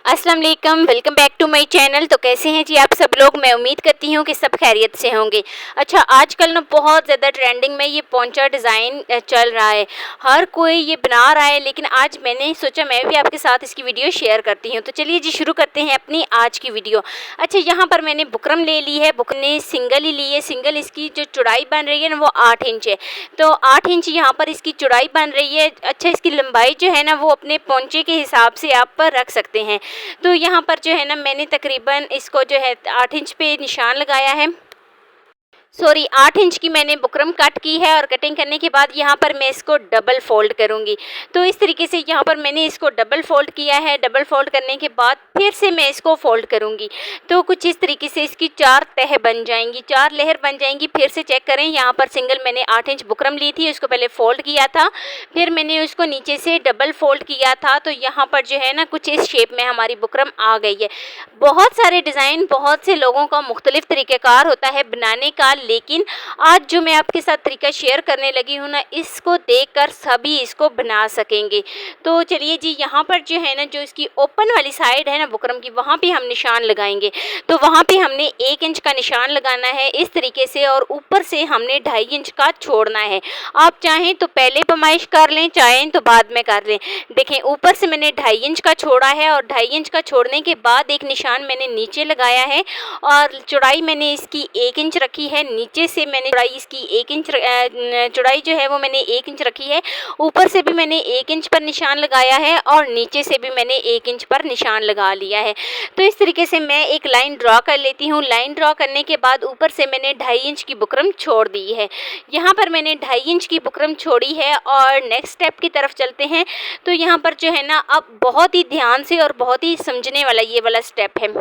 अस्सलाम वालेकुम, welcome back to my channel. तो कैसे हैं जी आप सब लोग। मैं उम्मीद करती हूँ कि सब खैरियत से होंगे। अच्छा, आजकल ना बहुत ज़्यादा ट्रेंडिंग में ये पोंचा डिज़ाइन चल रहा है, हर कोई ये बना रहा है। लेकिन आज मैंने सोचा मैं भी आपके साथ इसकी वीडियो शेयर करती हूँ। तो चलिए जी शुरू करते हैं अपनी आज की वीडियो। अच्छा, यहाँ पर मैंने बुकरम ले ली है, बुकरम ने सिंगल ही ली है। सिंगल इसकी जो चौड़ाई बन रही है ना वो 8 इंच है। तो 8 इंच यहाँ पर इसकी चौड़ाई बन रही है। अच्छा, इसकी लंबाई जो है ना वो अपने पोंचे के हिसाब से आप पर रख सकते हैं। तो यहाँ पर जो है ना मैंने तकरीबन इसको जो है 8 इंच पे निशान लगाया है। 8 इंच की मैंने बुकरम कट की है और कटिंग करने के बाद यहाँ पर मैं इसको डबल फोल्ड करूँगी। तो इस तरीके से यहाँ पर मैंने इसको डबल फोल्ड किया है। डबल फोल्ड करने के बाद फिर से मैं इसको फोल्ड करूँगी। तो कुछ इस तरीके से इसकी 4 तह बन जाएंगी, 4 लेयर बन जाएंगी। फिर से चेक करें, यहाँ पर सिंगल मैंने 8 इंच बुकरम ली थी, उसको पहले फोल्ड किया था, फिर मैंने उसको नीचे से डबल फोल्ड किया था। तो यहाँ पर जो है ना कुछ इस शेप में हमारी बुकरम आ गई है। बहुत सारे डिज़ाइन, बहुत से लोगों का मुख्तलिफ तरीक़ेकार होता है बनाने का, लेकिन आज जो मैं आपके साथ तरीका शेयर करने लगी हूँ ना, इसको देखकर सभी इसको बना सकेंगे। तो चलिए जी, यहाँ पर जो है ना जो इसकी ओपन वाली साइड है ना बुकरम की, वहाँ पे हम निशान लगाएंगे। तो वहाँ पे हमने 1 इंच का निशान लगाना है इस तरीके से, और ऊपर से हमने 2.5 इंच का छोड़ना है। आप चाहें तो पहले पैमाइश कर लें, चाहें तो बाद में कर लें। देखें, ऊपर से मैंने 2.5 इंच का छोड़ा है, और 2.5 इंच का छोड़ने के बाद एक निशान मैंने नीचे लगाया है, और चौड़ाई मैंने इसकी 1 इंच रखी है। नीचे से मैंने चौड़ाई इसकी 1 इंच चौड़ाई जो है वो मैंने 1 इंच रखी है। ऊपर से भी मैंने 1 इंच पर निशान लगाया है, और नीचे से भी मैंने 1 इंच पर निशान लगा लिया है। तो इस तरीके से मैं एक लाइन ड्रॉ कर लेती हूँ। लाइन ड्रॉ करने के बाद ऊपर से मैंने 2.5 इंच की बुकरम छोड़ दी है। यहाँ पर मैंने 2.5 इंच की बुकरम छोड़ी है, और नेक्स्ट स्टेप की तरफ चलते हैं। तो यहाँ पर जो है ना अब बहुत ही ध्यान से और बहुत ही समझने वाला ये वाला स्टेप है।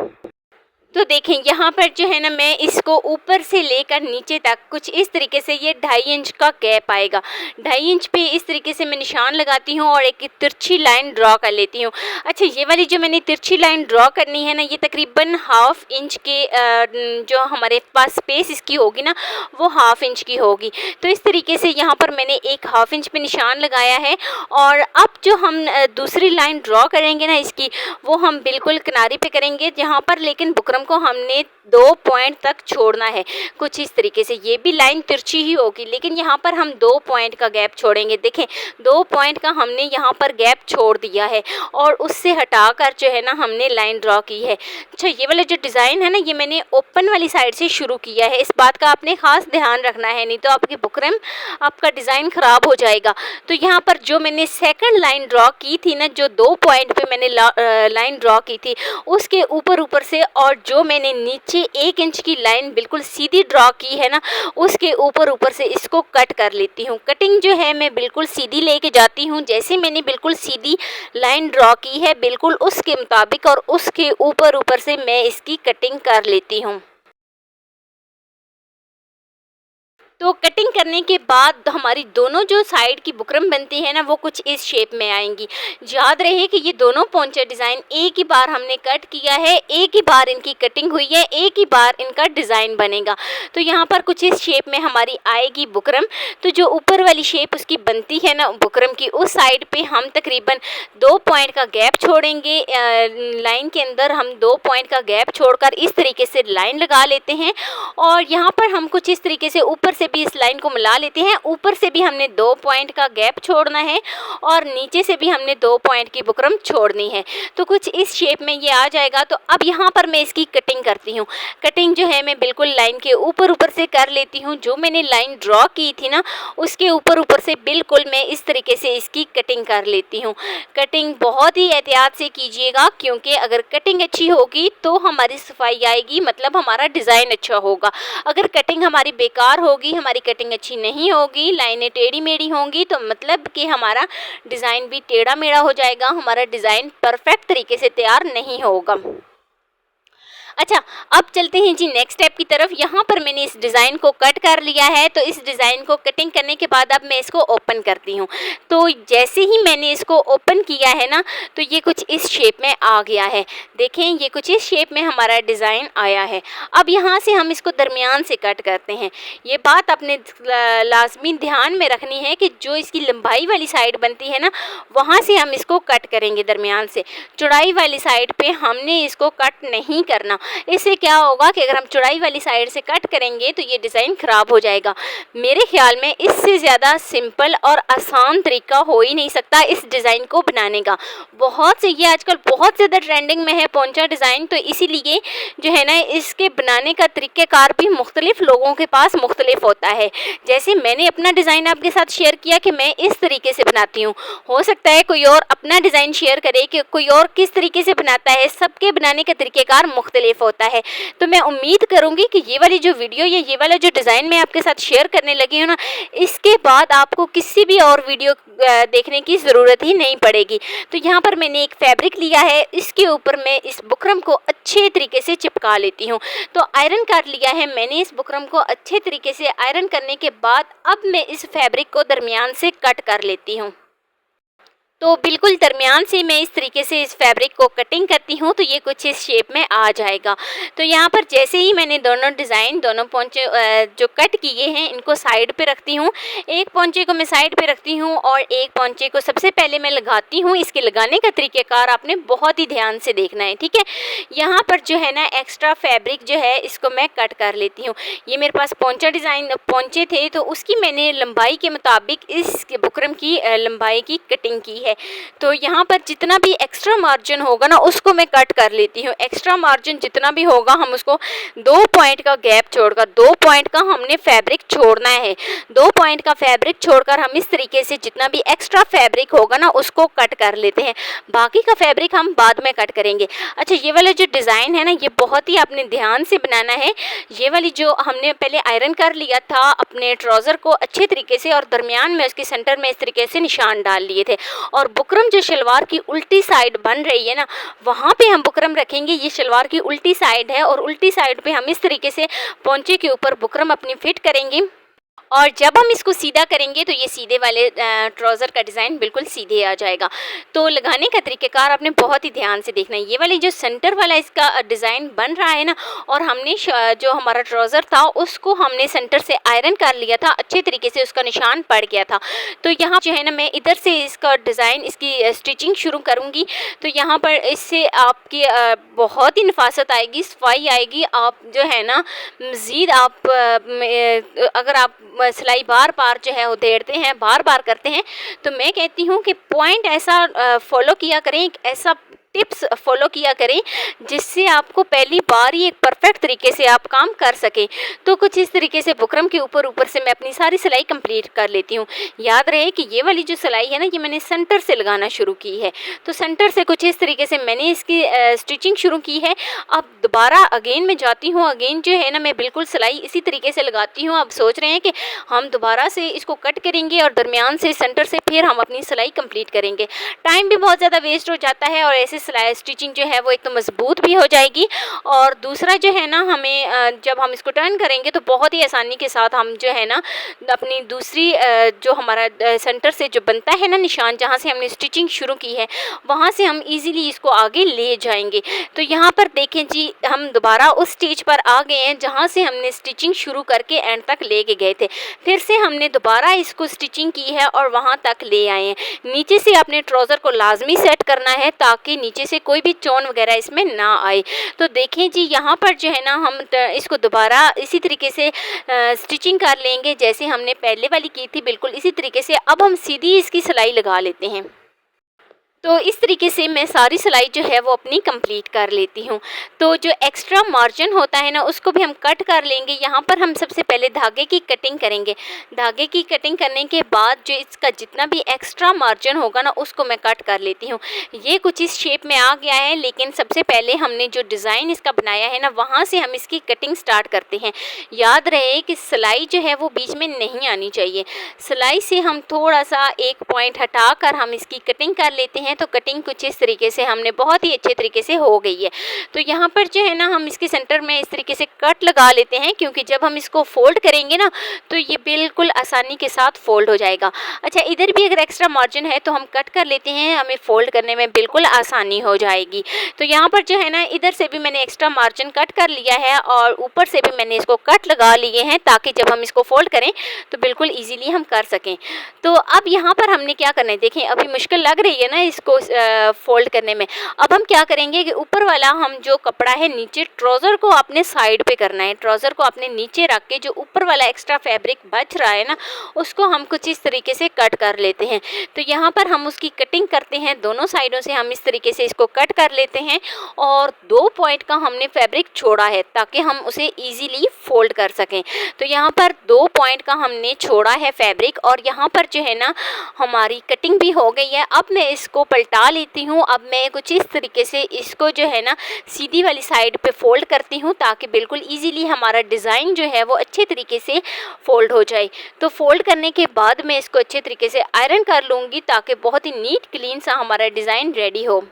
तो देखें, यहाँ पर जो है ना मैं इसको ऊपर से लेकर नीचे तक कुछ इस तरीके से ये 2.5 इंच का गैप आएगा। 2.5 इंच पे इस तरीके से मैं निशान लगाती हूँ और एक तिरछी लाइन ड्रॉ कर लेती हूँ। अच्छा, ये वाली जो मैंने तिरछी लाइन ड्रॉ करनी है ना, ये तकरीबन 1/2 इंच के जो हमारे पास स्पेस इसकी होगी ना वो 1/2 इंच की होगी। तो इस तरीके से यहाँ पर मैंने एक 1/2 इंच पे निशान लगाया है। और अब जो हम दूसरी लाइन ड्रॉ करेंगे ना इसकी, वो हम बिल्कुल किनारे पे करेंगे, जहाँ पर लेकिन बुकरम को हमने 2 पॉइंट तक छोड़ना है। कुछ इस तरीके से ये भी लाइन तिरछी ही होगी, लेकिन यहाँ पर हम 2 पॉइंट का गैप छोड़ेंगे। देखें, 2 पॉइंट का हमने यहाँ पर गैप छोड़ दिया है, और उससे हटाकर जो है ना हमने लाइन ड्रॉ की है। अच्छा, ये वाला जो डिज़ाइन है ना, ये मैंने ओपन वाली साइड से शुरू किया है। इस बात का आपने ख़ास ध्यान रखना है, नहीं तो आपकी बुकरम, आपका डिज़ाइन ख़राब हो जाएगा। तो यहाँ पर जो मैंने सेकंड लाइन ड्रॉ की थी ना, जो 2 पॉइंट पे मैंने लाइन ड्रॉ की थी, उसके ऊपर से, और जो मैंने नीचे 1 इंच की लाइन बिल्कुल सीधी ड्रॉ की है ना, उसके ऊपर से इसको कट कर लेती हूँ। कटिंग जो है मैं बिल्कुल सीधी लेके जाती हूँ। जैसे मैंने बिल्कुल सीधी लाइन ड्रॉ की है, बिल्कुल उसके मुताबिक, और उसके ऊपर से मैं इसकी कटिंग कर लेती हूँ। तो कटिंग करने के बाद हमारी दोनों जो साइड की बुकरम बनती है ना, वो कुछ इस शेप में आएंगी। याद रहे कि ये दोनों पोंचा डिज़ाइन एक ही बार हमने कट किया है, एक ही बार इनकी कटिंग हुई है, एक ही बार इनका डिज़ाइन बनेगा। तो यहाँ पर कुछ इस शेप में हमारी आएगी बुकरम। तो जो ऊपर वाली शेप उसकी बनती है ना बुकरम की, उस साइड पे हम तकरीबन 2 पॉइंट का गैप छोड़ेंगे। लाइन के अंदर हम 2 पॉइंट का गैप छोड़कर इस तरीके से लाइन लगा लेते हैं, और यहाँ पर हम कुछ इस तरीके से ऊपर से भी इस लाइन को मिला लेते हैं। ऊपर से भी हमने 2 पॉइंट का गैप छोड़ना है, और नीचे से भी हमने 2 पॉइंट की बुकरम छोड़नी है। तो कुछ इस शेप में ये आ जाएगा। तो अब यहाँ पर मैं इसकी कटिंग करती हूँ। कटिंग जो है मैं बिल्कुल लाइन के ऊपर से कर लेती हूँ। जो मैंने लाइन ड्रॉ की थी ना, उसके ऊपर से बिल्कुल मैं इस तरीके से इसकी कटिंग कर लेती हूँ। कटिंग बहुत ही एहतियात से कीजिएगा, क्योंकि अगर कटिंग अच्छी होगी तो हमारी सफाई आएगी, मतलब हमारा डिज़ाइन अच्छा होगा। अगर कटिंग हमारी बेकार होगी, हमारी कटिंग अच्छी नहीं होगी, लाइनें टेढ़ी मेढ़ी होंगी, तो मतलब कि हमारा डिज़ाइन भी टेढ़ा मेढ़ा हो जाएगा, हमारा डिज़ाइन परफेक्ट तरीके से तैयार नहीं होगा। अच्छा, अब चलते हैं जी नेक्स्ट स्टेप की तरफ। यहाँ पर मैंने इस डिज़ाइन को कट कर लिया है, तो इस डिज़ाइन को कटिंग करने के बाद अब मैं इसको ओपन करती हूँ। तो जैसे ही मैंने इसको ओपन किया है ना, तो ये कुछ इस शेप में आ गया है। देखें, ये कुछ इस शेप में हमारा डिज़ाइन आया है। अब यहाँ से हम इसको दरमियान से कट करते हैं। ये बात अपने लाजमी ध्यान में रखनी है कि जो इसकी लंबाई वाली साइड बनती है ना, वहाँ से हम इसको कट करेंगे दरमियान से। चौड़ाई वाली साइड पे हमने इसको कट नहीं करना। इससे क्या होगा कि अगर हम चौड़ाई वाली साइड से कट करेंगे तो ये डिज़ाइन ख़राब हो जाएगा। मेरे ख्याल में इससे ज़्यादा सिंपल और आसान तरीका हो ही नहीं सकता इस डिज़ाइन को बनाने का। बहुत से ये आजकल बहुत ज़्यादा ट्रेंडिंग में है पोंचा डिज़ाइन, तो इसीलिए जो है ना इसके बनाने का तरीक़ेकार भी मुख्तलिफ लोगों के पास मुख्तलिफ होता है। जैसे मैंने अपना डिज़ाइन आपके साथ शेयर किया कि मैं इस तरीके से बनाती हूँ, हो सकता है कोई और अपना डिज़ाइन शेयर करे कि कोई और किस तरीके से बनाता है। सबके बनाने का तरीक़ेकार मुख्तलिफ होता है। तो मैं उम्मीद करूँगी कि ये वाली जो वीडियो या ये वाला जो डिज़ाइन मैं आपके साथ शेयर करने लगी हूँ ना, इसके बाद आपको किसी भी और वीडियो देखने की ज़रूरत ही नहीं पड़ेगी। तो यहाँ पर मैंने एक फैब्रिक लिया है, इसके ऊपर मैं इस बुकरम को अच्छे तरीके से चिपका लेती हूँ। तो आयरन कर लिया है मैंने इस बुकरम को अच्छे तरीके से। आयरन करने के बाद अब मैं इस फैब्रिक को दरमियान से कट कर लेती हूँ। तो बिल्कुल दरमियान से मैं इस तरीके से इस फैब्रिक को कटिंग करती हूँ, तो ये कुछ इस शेप में आ जाएगा। तो यहाँ पर जैसे ही मैंने दोनों डिज़ाइन, दोनों पोंचे जो कट किए हैं, इनको साइड पे रखती हूँ। एक पोंचे को मैं साइड पे रखती हूँ और एक पोंचे को सबसे पहले मैं लगाती हूँ। इसके लगाने का तरीक़ेकार आपने बहुत ही ध्यान से देखना है, ठीक है। यहाँ पर जो है ना एक्स्ट्रा फैब्रिक जो है इसको मैं कट कर लेती हूँ। ये मेरे पास पोंचा डिज़ाइन पोंचे थे, तो उसकी मैंने लंबाई के मुताबिक इस बुकरम की लंबाई की कटिंग की है। तो यहाँ पर जितना भी एक्स्ट्रा मार्जिन होगा ना, उसको मैं कट कर लेती हूँ। एक्स्ट्रा मार्जिन जितना भी होगा हम उसको 2 पॉइंट का गैप छोड़कर, 2 पॉइंट का हमने फैब्रिक छोड़ना है। 2 पॉइंट का फैब्रिक छोड़कर हम इस तरीके से जितना भी एक्स्ट्रा फैब्रिक होगा ना, उसको कट कर लेते हैं। बाकी का फैब्रिक हम बाद में कट करेंगे। अच्छा, ये वाला जो डिज़ाइन है ना, ये बहुत ही आपने ध्यान से बनाना है। ये वाली जो हमने पहले आयरन कर लिया था अपने ट्राउज़र को अच्छे तरीके से, और दरमियान में उसके सेंटर में इस तरीके से निशान डाल लिए थे। और बुकरम जो शलवार की उल्टी साइड बन रही है ना, वहाँ पे हम बुकरम रखेंगे। ये शलवार की उल्टी साइड है और उल्टी साइड पे हम इस तरीके से पोंचे के ऊपर बुकरम अपनी फिट करेंगे। और जब हम इसको सीधा करेंगे तो ये सीधे वाले ट्राउज़र का डिज़ाइन बिल्कुल सीधे आ जाएगा। तो लगाने का तरीक़ेकार आपने बहुत ही ध्यान से देखना है। ये वाली जो सेंटर वाला इसका डिज़ाइन बन रहा है ना, और हमने जो हमारा ट्राउज़र था उसको हमने सेंटर से आयरन कर लिया था, अच्छे तरीके से उसका निशान पड़ गया था। तो यहाँ जो है ना, मैं इधर से इसका डिज़ाइन, इसकी स्टिचिंग शुरू करूँगी। तो यहाँ पर इससे आपकी बहुत ही नफासत आएगी, सफाई आएगी। आप जो है ना मज़ीद आप अगर आप सिलाई बार बार जो है उधेड़ते हैं, बार बार करते हैं, तो मैं कहती हूँ कि पॉइंट ऐसा फॉलो किया करें, ऐसा टिप्स फॉलो किया करें जिससे आपको पहली बार ही एक परफेक्ट तरीके से आप काम कर सकें। तो कुछ इस तरीके से बुकरम के ऊपर से मैं अपनी सारी सिलाई कंप्लीट कर लेती हूँ। याद रहे कि ये वाली जो सिलाई है ना, ये मैंने सेंटर से लगाना शुरू की है। तो सेंटर से कुछ इस तरीके से मैंने इसकी स्टिचिंग शुरू की है। अब दोबारा अगेन मैं जाती हूँ, अगेन जो है ना मैं बिल्कुल सिलाई इसी तरीके से लगाती हूँ। अब सोच रहे हैं कि हम दोबारा से इसको कट करेंगे और दरमियान से सेंटर से फिर हम अपनी सिलाई कंप्लीट करेंगे। टाइम भी बहुत ज़्यादा वेस्ट हो जाता है और ऐसे सिलाई स्टिचिंग जो है वो एक तो मजबूत भी हो जाएगी, और दूसरा जो है ना हमें जब हम इसको टर्न करेंगे तो बहुत ही आसानी के साथ हम जो है ना अपनी दूसरी जो हमारा सेंटर से जो बनता है ना निशान, जहाँ से हमने स्टिचिंग शुरू की है, वहाँ से हम इजीली इसको आगे ले जाएंगे। तो यहाँ पर देखें जी, हम दोबारा उस स्टेज पर आ गए हैं जहाँ से हमने स्टिचिंग शुरू करके एंड तक ले के गए थे। फिर से हमने दोबारा इसको स्टिचिंग की है और वहाँ तक ले आए हैं। नीचे से अपने ट्राउज़र को लाजमी सेट करना है ताकि नीचे से कोई भी चोन वगैरह इसमें ना आए। तो देखें जी, यहाँ पर जो है ना हम इसको दोबारा इसी तरीके से स्टिचिंग कर लेंगे जैसे हमने पहले वाली की थी, बिल्कुल इसी तरीके से। अब हम सीधी इसकी सिलाई लगा लेते हैं। तो इस तरीके से मैं सारी सिलाई जो है वो अपनी कंप्लीट कर लेती हूँ। तो जो एक्स्ट्रा मार्जिन होता है ना, उसको भी हम कट कर लेंगे। यहाँ पर हम सबसे पहले धागे की कटिंग करेंगे। धागे की कटिंग करने के बाद जो इसका जितना भी एक्स्ट्रा मार्जिन होगा ना, उसको मैं कट कर लेती हूँ। ये कुछ इस शेप में आ गया है, लेकिन सबसे पहले हमने जो डिज़ाइन इसका बनाया है ना, वहाँ से हम इसकी कटिंग स्टार्ट करते हैं। याद रहे कि सिलाई जो है वो बीच में नहीं आनी चाहिए। सिलाई से हम थोड़ा सा एक पॉइंट हटा कर हम इसकी कटिंग कर लेते हैं। हैं तो कटिंग कुछ इस तरीके से हमने बहुत ही अच्छे तरीके से हो गई है। तो यहाँ पर जो है ना हम इसके सेंटर में इस तरीके से कट लगा लेते हैं, क्योंकि जब हम इसको फोल्ड करेंगे ना तो ये बिल्कुल आसानी के साथ फोल्ड हो जाएगा। अच्छा, इधर भी अगर एक्स्ट्रा मार्जिन है तो हम कट कर लेते हैं, हमें फोल्ड करने में बिल्कुल आसानी हो जाएगी। तो यहाँ पर जो है ना इधर से भी मैंने एक्स्ट्रा मार्जिन कट कर लिया है और ऊपर से भी मैंने इसको कट लगा लिए हैं, ताकि जब हम इसको फोल्ड करें तो बिल्कुल ईजीली हम कर सकें। तो अब यहाँ पर हमने क्या करना है, देखें अभी मुश्किल लग रही है ना इसको फोल्ड करने में। अब हम क्या करेंगे कि ऊपर वाला हम जो कपड़ा है नीचे ट्राउज़र को अपने साइड पे करना है, ट्राउज़र को अपने नीचे रख के जो ऊपर वाला एक्स्ट्रा फैब्रिक बच रहा है ना उसको हम कुछ इस तरीके से कट कर लेते हैं। तो यहाँ पर हम उसकी कटिंग करते हैं, दोनों साइडों से हम इस तरीके से इसको कट कर लेते हैं और 2 पॉइंट का हमने फैब्रिक छोड़ा है ताकि हम उसे ईजीली फोल्ड कर सकें। तो यहाँ पर 2 पॉइंट का हमने छोड़ा है फैब्रिक और यहाँ पर जो है ना हमारी कटिंग भी हो गई है। अब मैं इसको पलटा लेती हूँ। अब मैं कुछ इस तरीके से इसको जो है ना सीधी वाली साइड पे फोल्ड करती हूँ, ताकि बिल्कुल इजीली हमारा डिज़ाइन जो है वो अच्छे तरीके से फोल्ड हो जाए। तो फोल्ड करने के बाद मैं इसको अच्छे तरीके से आयरन कर लूँगी, ताकि बहुत ही नीट क्लीन सा हमारा डिज़ाइन रेडी हो।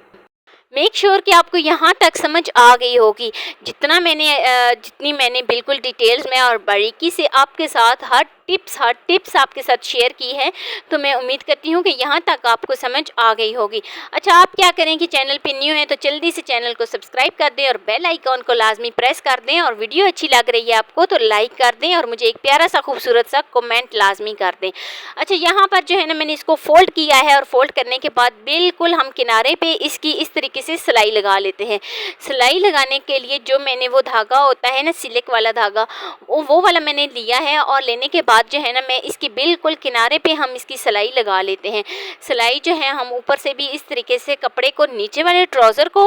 मेक श्योर कि आपको यहाँ तक समझ आ गई होगी। जितनी मैंने बिल्कुल डिटेल्स में और बारीकी से आपके साथ हर टिप्स आपके साथ शेयर की है, तो मैं उम्मीद करती हूँ कि यहाँ तक आपको समझ आ गई होगी। अच्छा, आप क्या करें कि चैनल पे न्यू है तो जल्दी से चैनल को सब्सक्राइब कर दें और बेल आइकॉन को लाजमी प्रेस कर दें, और वीडियो अच्छी लग रही है आपको तो लाइक कर दें और मुझे एक प्यारा सा खूबसूरत सा कमेंट लाजमी कर दें। अच्छा, यहाँ पर जो है ना मैंने इसको फोल्ड किया है और फोल्ड करने के बाद बिल्कुल हम किनारे पे इसकी इस तरीके से सिलाई लगा लेते हैं। सिलाई लगाने के लिए जो मैंने वो धागा होता है ना सिल्क वाला धागा, वो वाला मैंने लिया है और लेने के बाद जो है ना मैं इसकी बिल्कुल किनारे पे हम इसकी सिलाई लगा लेते हैं। सिलाई जो है हम ऊपर से भी इस तरीके से कपड़े को नीचे वाले ट्राउज़र को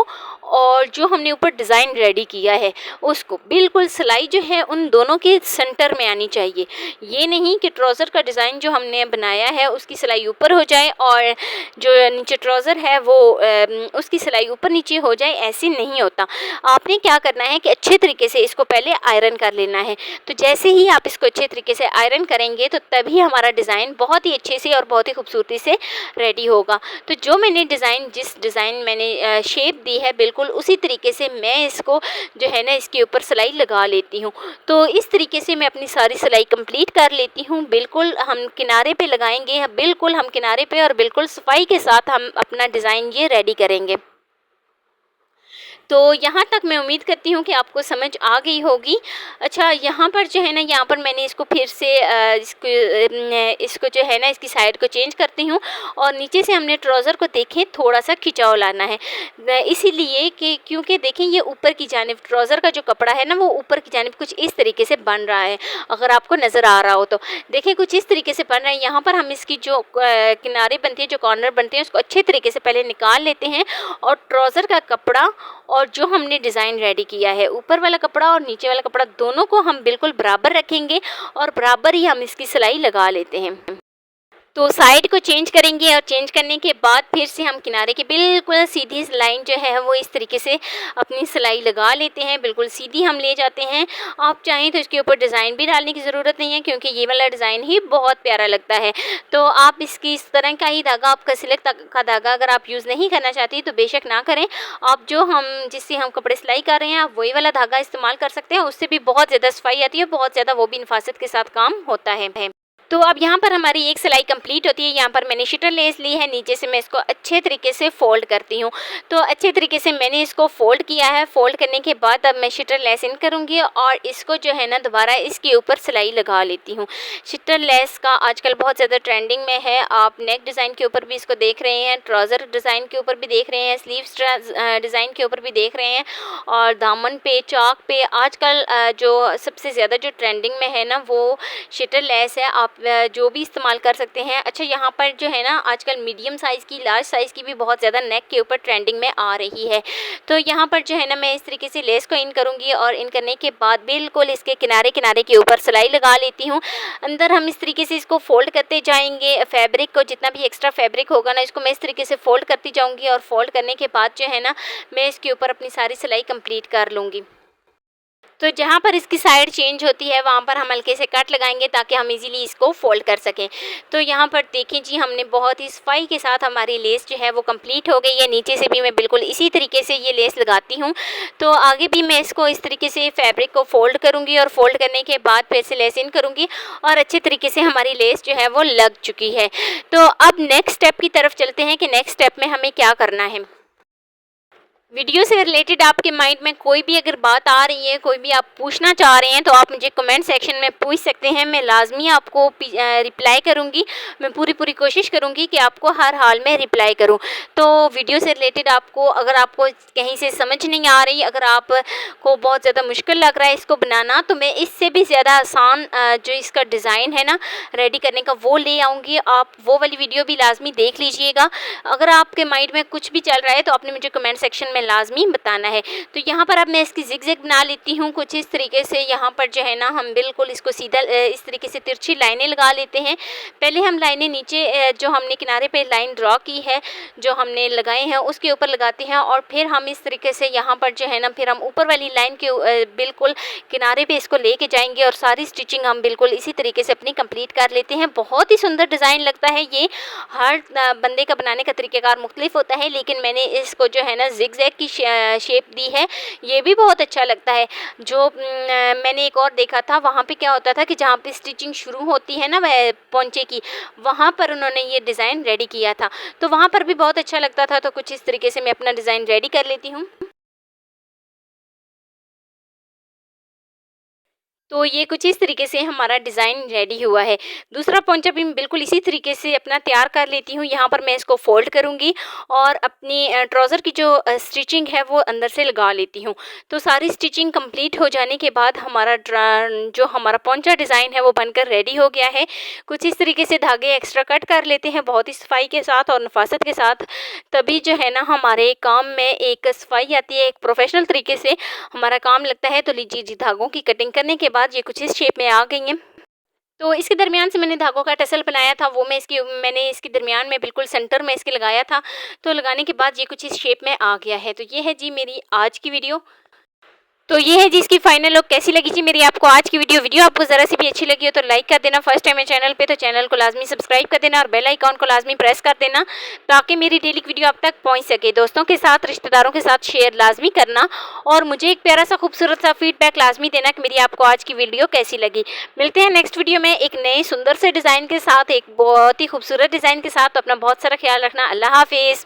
और जो हमने ऊपर डिज़ाइन रेडी किया है उसको बिल्कुल सिलाई जो है उन दोनों के सेंटर में आनी चाहिए। ये नहीं कि ट्राउज़र का डिज़ाइन जो हमने बनाया है उसकी सिलाई ऊपर हो जाए और जो नीचे ट्राउज़र है वो उसकी सिलाई ऊपर नीचे हो जाए, ऐसे नहीं होता। आपने क्या करना है कि अच्छे तरीके से इसको पहले आयरन कर लेना है। तो जैसे ही आप इसको अच्छे तरीके से आयरन करेंगे तो तभी हमारा डिज़ाइन बहुत ही अच्छे से और बहुत ही खूबसूरती से रेडी होगा। तो जो मैंने जिस डिज़ाइन मैंने शेप दी है बिल्कुल उसी तरीके से मैं इसको जो है ना इसके ऊपर सिलाई लगा लेती हूँ। तो इस तरीके से मैं अपनी सारी सिलाई कंप्लीट कर लेती हूँ। बिल्कुल हम किनारे पे लगाएंगे, बिल्कुल हम किनारे पे और बिल्कुल सफाई के साथ हम अपना डिज़ाइन ये रेडी करेंगे। तो यहाँ तक मैं उम्मीद करती हूँ कि आपको समझ आ गई होगी। अच्छा, यहाँ पर जो है ना यहाँ पर मैंने इसको फिर से इसको जो है ना इसकी साइड को चेंज करती हूँ और नीचे से हमने ट्राउज़र को देखें थोड़ा सा खिंचाव लाना है, इसीलिए कि क्योंकि देखें ये ऊपर की जानिब ट्राउज़र का जो कपड़ा है ना वो ऊपर की जानिब कुछ इस तरीके से बन रहा है। अगर आपको नज़र आ रहा हो तो देखें कुछ इस तरीके से बन रहा है। यहाँ पर हम इसकी जो किनारे बनती है, जो कॉर्नर बनते हैं, उसको अच्छे तरीके से पहले निकाल लेते हैं और ट्राउज़र का कपड़ा और जो हमने डिज़ाइन रेडी किया है ऊपर वाला कपड़ा और नीचे वाला कपड़ा दोनों को हम बिल्कुल बराबर रखेंगे और बराबर ही हम इसकी सिलाई लगा लेते हैं। तो साइड को चेंज करेंगे और चेंज करने के बाद फिर से हम किनारे की बिल्कुल सीधी लाइन जो है वो इस तरीके से अपनी सिलाई लगा लेते हैं, बिल्कुल सीधी हम ले जाते हैं। आप चाहें तो इसके ऊपर डिज़ाइन भी डालने की ज़रूरत नहीं है, क्योंकि ये वाला डिज़ाइन ही बहुत प्यारा लगता है। तो आप इसकी इस तरह का ही धागा, आपका सिल्क का धागा अगर आप यूज़ नहीं करना चाहती तो बेशक ना करें। आप जिससे हम कपड़े सिलाई कर रहे हैं आप वही वाला धागा इस्तेमाल कर सकते हैं, उससे भी बहुत ज़्यादा सफाई आती है, बहुत ज़्यादा वो भी नफासत के साथ काम होता है। तो अब यहाँ पर हमारी एक सिलाई कंप्लीट होती है। यहाँ पर मैंने शटर लेस ली है, नीचे से मैं इसको अच्छे तरीके से फोल्ड करती हूँ। तो अच्छे तरीके से मैंने इसको फोल्ड किया है। फोल्ड करने के बाद अब मैं शटर लेस इन करूँगी और इसको जो है ना दोबारा इसके ऊपर सिलाई लगा लेती हूँ। शटर लेस का आजकल बहुत ज़्यादा ट्रेंडिंग में है। आप नेक डिज़ाइन के ऊपर भी इसको देख रहे हैं, ट्राउज़र डिज़ाइन के ऊपर भी देख रहे हैं, स्लीव्स डिज़ाइन के ऊपर भी देख रहे हैं और दामन पे, चाक पे आजकल जो सबसे ज़्यादा जो ट्रेंडिंग में है ना वो शटर लेस है। आप जो भी इस्तेमाल कर सकते हैं। अच्छा, यहाँ पर जो है ना आजकल मीडियम साइज़ की, लार्ज साइज़ की भी बहुत ज़्यादा नेक के ऊपर ट्रेंडिंग में आ रही है। तो यहाँ पर जो है ना मैं इस तरीके से लेस को इन करूँगी और इन करने के बाद बिल्कुल इसके किनारे किनारे के ऊपर सिलाई लगा लेती हूँ। अंदर हम इस तरीके से इसको फोल्ड करते जाएंगे। फैब्रिक को जितना भी एक्स्ट्रा फैब्रिक होगा ना इसको मैं इस तरीके से फोल्ड करती जाऊँगी और फोल्ड करने के बाद जो है ना मैं इसके ऊपर अपनी सारी सिलाई कंप्लीट कर लूँगी। तो जहाँ पर इसकी साइड चेंज होती है वहाँ पर हम हल्के से कट लगाएंगे ताकि हम इजीली इसको फोल्ड कर सकें। तो यहाँ पर देखें जी, हमने बहुत ही सफाई के साथ हमारी लेस जो है वो कंप्लीट हो गई है। नीचे से भी मैं बिल्कुल इसी तरीके से ये लेस लगाती हूँ। तो आगे भी मैं इसको इस तरीके से फैब्रिक को फोल्ड करूँगी और फोल्ड करने के बाद फिर से लेस इन करूँगी और अच्छे तरीके से हमारी लेस जो है वो लग चुकी है। तो अब नेक्स्ट स्टेप की तरफ चलते हैं कि नेक्स्ट स्टेप में हमें क्या करना है। वीडियो से रिलेटेड आपके माइंड में कोई भी अगर बात आ रही है, कोई भी आप पूछना चाह रहे हैं तो आप मुझे कमेंट सेक्शन में पूछ सकते हैं। मैं लाजमी आपको रिप्लाई करूंगी। मैं पूरी कोशिश करूंगी कि आपको हर हाल में रिप्लाई करूं। तो वीडियो से रिलेटेड अगर आपको कहीं से समझ नहीं आ रही, अगर आपको बहुत ज़्यादा मुश्किल लग रहा है इसको बनाना, तो मैं इससे भी ज़्यादा आसान जो इसका डिज़ाइन है ना रेडी करने का वो ले आऊँगी। आप वो वाली वीडियो भी लाजमी देख लीजिएगा। अगर आपके माइंड में कुछ भी चल रहा है तो आपने मुझे कमेंट सेक्शन में लाजमी बताना है। तो यहाँ पर अब मैं इसकी जिग-जैग बना लेती हूँ कुछ इस तरीके से। यहाँ पर जो है ना हम बिल्कुल इसको सीधा इस तरीके से तिरछी लाइनें लगा लेते हैं। पहले हम लाइनें नीचे जो हमने किनारे पे लाइन ड्रॉ की है, जो हमने लगाए हैं उसके ऊपर लगाते हैं और फिर हम इस तरीके से यहाँ पर जो है ना फिर हम ऊपर वाली लाइन के बिल्कुल किनारे पे इसको लेके जाएंगे और सारी स्टिचिंग हम बिल्कुल इसी तरीके से अपनी कंप्लीट कर लेते हैं। बहुत ही सुंदर डिज़ाइन लगता है ये। हर बंदे का बनाने का तरीक़ाकार मुख्तलिफ होता है, लेकिन मैंने इसको जो है ना जिग-जैग की शेप दी है, ये भी बहुत अच्छा लगता है। जो मैंने एक और देखा था, वहाँ पे क्या होता था कि जहाँ पे स्टिचिंग शुरू होती है ना वह पोंचे की, वहाँ पर उन्होंने ये डिज़ाइन रेडी किया था, तो वहाँ पर भी बहुत अच्छा लगता था। तो कुछ इस तरीके से मैं अपना डिज़ाइन रेडी कर लेती हूँ। तो ये कुछ इस तरीके से हमारा डिज़ाइन रेडी हुआ है। दूसरा पोंचा भी मैं बिल्कुल इसी तरीके से अपना तैयार कर लेती हूँ। यहाँ पर मैं इसको फ़ोल्ड करूँगी और अपनी ट्राउज़र की जो स्टिचिंग है वो अंदर से लगा लेती हूँ। तो सारी स्टिचिंग कंप्लीट हो जाने के बाद जो हमारा पोंचा डिज़ाइन है वो बनकर रेडी हो गया है। कुछ इस तरीके से धागे एक्स्ट्रा कट कर लेते हैं बहुत ही सफाई के साथ और नफ़ासत के साथ, तभी जो है ना हमारे काम में एक सफाई आती है, एक प्रोफेशनल तरीके से हमारा काम लगता है। तो लीजिए जी, धागों की कटिंग करने के बाद ये कुछ इस शेप में आ गई हैं। तो इसके दरमियान से मैंने धागों का टसल बनाया था, वो मैंने इसके दरमियान में बिल्कुल सेंटर में इसके लगाया था। तो लगाने के बाद ये कुछ इस शेप में आ गया है। तो ये है जी मेरी आज की वीडियो। तो ये है जी इसकी फाइनल लुक। कैसी लगी जी मेरी आपको आज की वीडियो आपको ज़रा सी भी अच्छी लगी हो तो लाइक कर देना। फर्स्ट टाइम है चैनल पे तो चैनल को लाजमी सब्सक्राइब कर देना और बेल आइकॉन को लाजमी प्रेस कर देना ताकि मेरी डेली वीडियो आप तक पहुंच सके। दोस्तों के साथ, रिश्तेदारों के साथ शेयर लाजमी करना और मुझे एक प्यारा सा खूबसूरत सा फीडबैक लाजमी देना कि मेरी आपको आज की वीडियो कैसी लगी। मिलते हैं नेक्स्ट वीडियो में एक नए सुंदर से डिज़ाइन के साथ, एक बहुत ही खूबसूरत डिज़ाइन के साथ। तो अपना बहुत सारा ख्याल रखना। अल्लाह हाफिज़।